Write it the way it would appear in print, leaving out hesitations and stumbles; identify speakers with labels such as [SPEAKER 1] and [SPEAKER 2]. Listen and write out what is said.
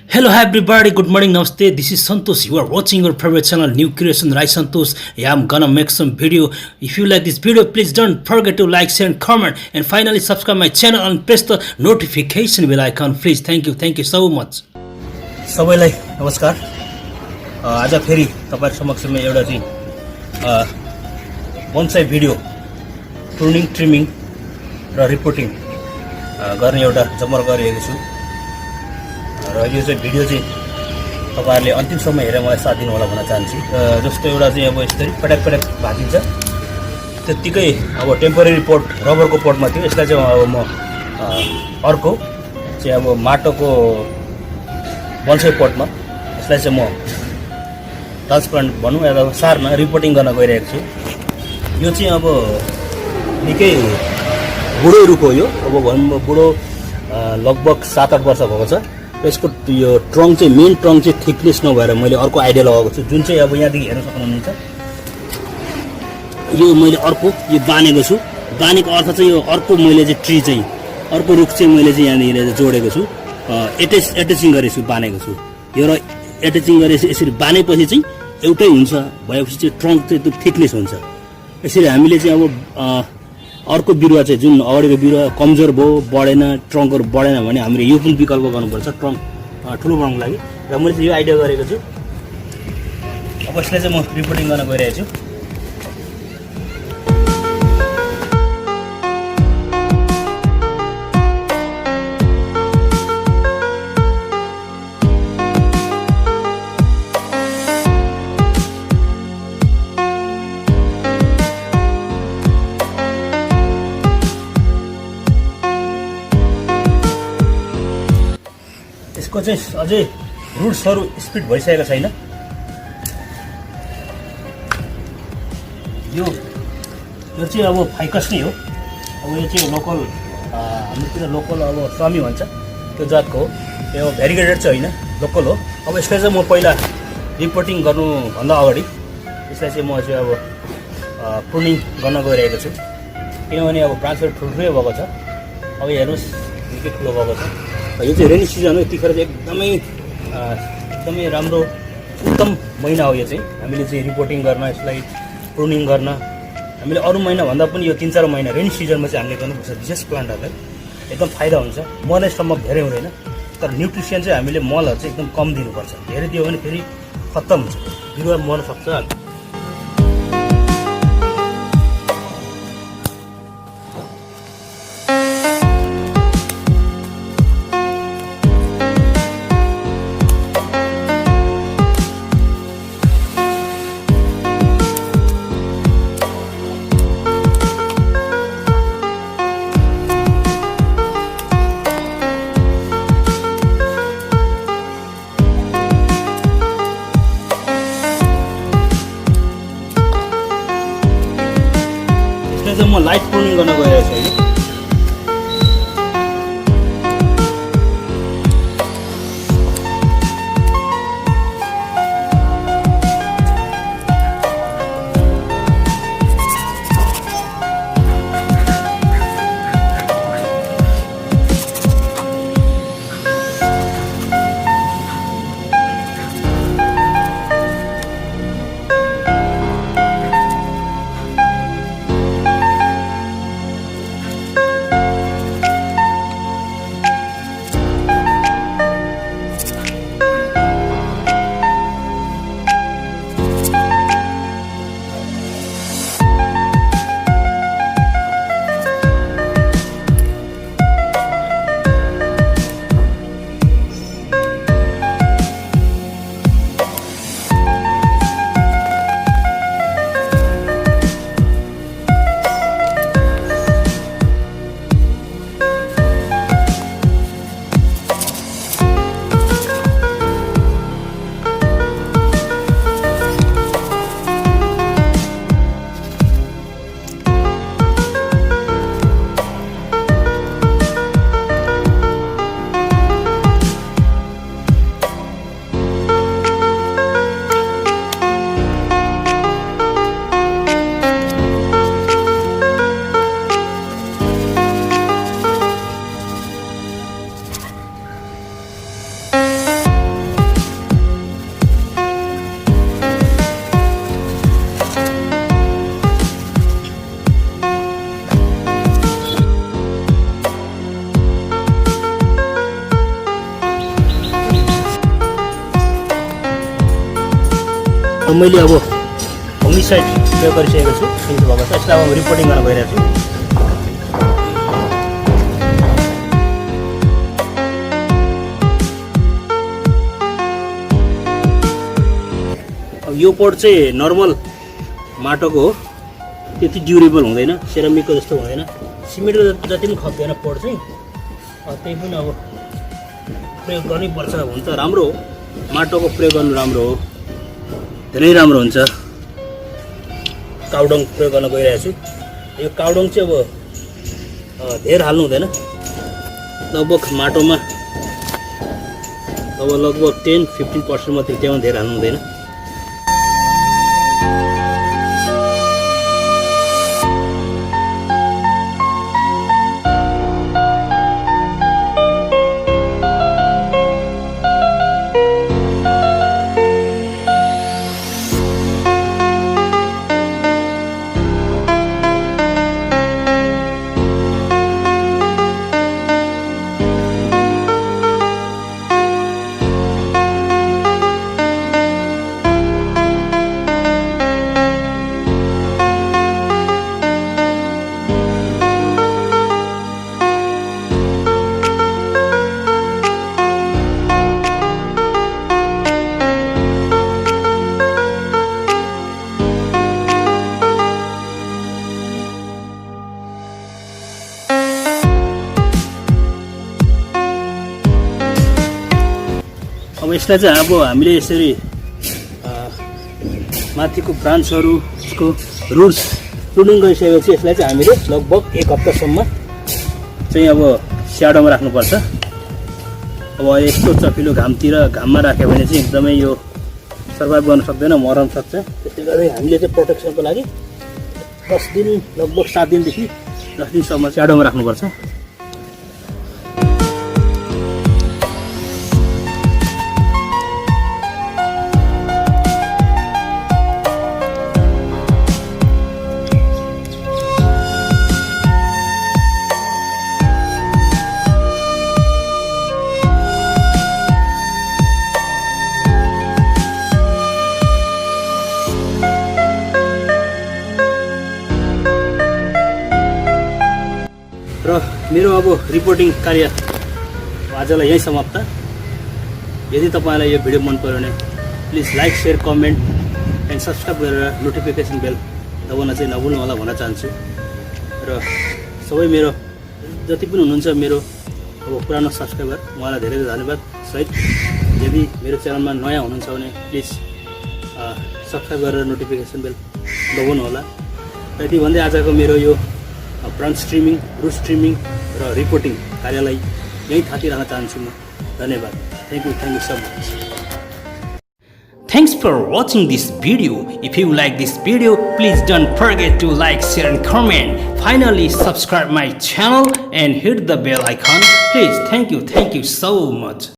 [SPEAKER 1] Hello everybody, good morning, namaste. This is Santosh. You are watching your favorite channel, New Creation Rai Santosh. Yeah, I'm gonna make some video. If you like this video, please don't forget to like, share and comment. And finally subscribe my channel and press the notification bell icon. Please, thank you so much. सबैलाई नमस्कार. आज फेरि तपाईहरु समक्षमा एउटा चाहिँ bonsai video pruning, ट्रिमिङ र reporting गर्ने एउटा जमर गरिएको छु. र यो चाहिँ भिडियो चाहिँ तपाईहरुले अन्तिमसम्म हेरेर मलाई साथ दिनु होला भन्न चाहन्छु. जस्तो एउटा चाहिँ अब यसरी पटक भाँचिन्छ, त्यतिकै अब टेम्परेरी पोट रबरको पोटमा थियो. यसलाई चाहिँ अब म अर्को चाहिँ अब माटोको बन्साई पोटमा यसलाई चाहिँ म ट्रान्सप्लान्ट भनौँ या सार्न रिपोर्टिङ गर्न गइरहेको छु. यो चाहिँ अब निकै बुढो रुख हो. यो अब भनौँ बुढो लगभग 7-8 वर्ष भएको छ. यसको यो ट्रङ्क चाहिँ मेन ट्रङ्क चाहिँ थिकनेस नभएर मैले अर्को आइडिया लगाएको छु, जुन चाहिँ अब यहाँदेखि हेर्न सक्नुहुन्छ. यो मैले अर्को यो बानेको छु. बानेको अर्थ चाहिँ यो अर्को मैले चाहिँ ट्री चाहिँ अर्को रुख चाहिँ मैले चाहिँ यहाँनिर जोडेको छु, एटेचिङ गरेको छु, बानेको छु. यो र एटेचिङ गरेपछि यसरी बानेपछि चाहिँ एउटै हुन्छ भएपछि चाहिँ ट्रङ्क चाहिँ त्यो थिकनेस हुन्छ. यसरी हामीले चाहिँ अब अर्को बिरुवा चाहिँ जुन अगाडिको बिरुवा कमजोर भयो, बढेन, ट्रङ्कहरू बढेन भने हामीले यो पनि विकल्प गर्नुपर्छ ट्रङ्क ठुलो बनाउनको लागि. र मैले चाहिँ यो आइडिया गरेको छु. अब यसलाई चाहिँ म रिपोर्टिङ गर्न गइरहेको छु. यसको चाहिँ अझै रुट्सहरू स्पिड भइसकेको छैन. यो चाहिँ अब फाइकस नै हो. अब यो चाहिँ लोकल हाम्रोतिर लोकल अब स्वामी भन्छ त्यो जातको हो. यो भेरिगेटेड चाहिँ होइन, लोकल हो. अब यसलाई चाहिँ म पहिला रिपोर्टिङ गर्नुभन्दा अगाडि यसलाई चाहिँ म चाहिँ अब प्रुनिङ गर्न गइरहेको छु. किनभने अब ब्रान्चहरू ठुल्ठुलै भएको छ. अब हेर्नुहोस् निकै ठुलो भएको छ. यो चाहिँ रेनी सिजन हो. यतिखेर चाहिँ एकदमै राम्रो उत्तम महिना हो. यो चाहिँ हामीले चाहिँ रिपोर्टिङ गर्न, यसलाई प्रुनिङ गर्न हामीले अरू महिनाभन्दा पनि यो 3-4 महिना रेनी सिजनमा चाहिँ हामीले गर्नुपर्छ. विशेष प्लान्टहरूलाई एकदम फाइदा हुन्छ. मर्ने सम्भव धेरै हुँदैन, तर न्युट्रिसन चाहिँ हामीले मलहरू चाहिँ एकदम कम दिनुपर्छ. धेरै दियो भने फेरि खत्तम हुन्छ, बिरुवा मर्न सक्छ. म लाइट प्रुनिङ गर्न गइरहेको छु. अब मैले अब फङ्गिसाइड प्रयोग गरिसकेको छु सिन्स भएको छ। यसलाई अब रिपोर्टिङ गर्न गइरहेको छु। अब यो पट चाहिँ नर्मल माटोको हो, त्यति ड्युरेबल हुँदैन, सेरामिकको जस्तो हुँदैन, सिमेन्टको जति पनि खप्दैन पट चाहिँ। त्यही पनि अब प्रयोग गर्नैपर्छ। हुन्छ राम्रो हो, माटोको प्रयोग गर्नु राम्रो हो, धेरै राम्रो हुन्छ। काउडङ प्रयोग गर्न गइरहेको छु। यो काउडङ चाहिँ अब धेर हाल्नु हुँदैन, लगभग माटोमा अब लगभग 10-15% मात्रै, त्यहाँ धेर हाल्नु हुँदैन। अब यसलाई चाहिँ अब हामीले यसरी माथिको ब्रान्चहरू, यसको रुट्स प्रुनिङ गरिसकेपछि यसलाई चाहिँ हामीले लगभग 1 हप्तासम्म चाहिँ अब स्याडोमा राख्नुपर्छ। अब यस्तो चपिलो घाममा राख्यो भने चाहिँ एकदमै यो सर्भाइभ गर्न सक्दैन, मर्न सक्छ। त्यसले गर्दा हामीले चाहिँ प्रोटेक्सनको लागि 10 दिन, लगभग 7 दिनदेखि 10 दिनसम्म स्याडोमा राख्नुपर्छ। र मेरो अब रिपोर्टिङ कार्य आजलाई यही समाप्त। यदि तपाईँलाई यो भिडियो मन पर्यो भने please like, share, comment and subscribe गरेर नोटिफिकेसन बेल दबाउन चाहिँ नभुल्नु होला भन्न चाहन्छु। र सबै मेरो जति पनि हुनुहुन्छ मेरो अब पुरानो सब्सक्राइबर, उहाँलाई धेरै धेरै धन्यवाद सहित। यदि मेरो च्यानलमा नयाँ हुनुहुन्छ भने प्लिज सब्सक्राइब गरेर नोटिफिकेसन बेल दबाउनु होला। यति भन्दै आजको मेरो यो ब्रान्च स्ट्रिमिङ, रुट स्ट्रिमिङ र रिपोर्टिङ कार्यलाई यही थाती राख्न चाहन्छु म। धन्यवाद। Thank you so much.
[SPEAKER 2] Thanks for watching this video. If you like this video, please don't forget to like, share and comment. Finally, subscribe my channel and hit the bell icon. Please, thank you so much.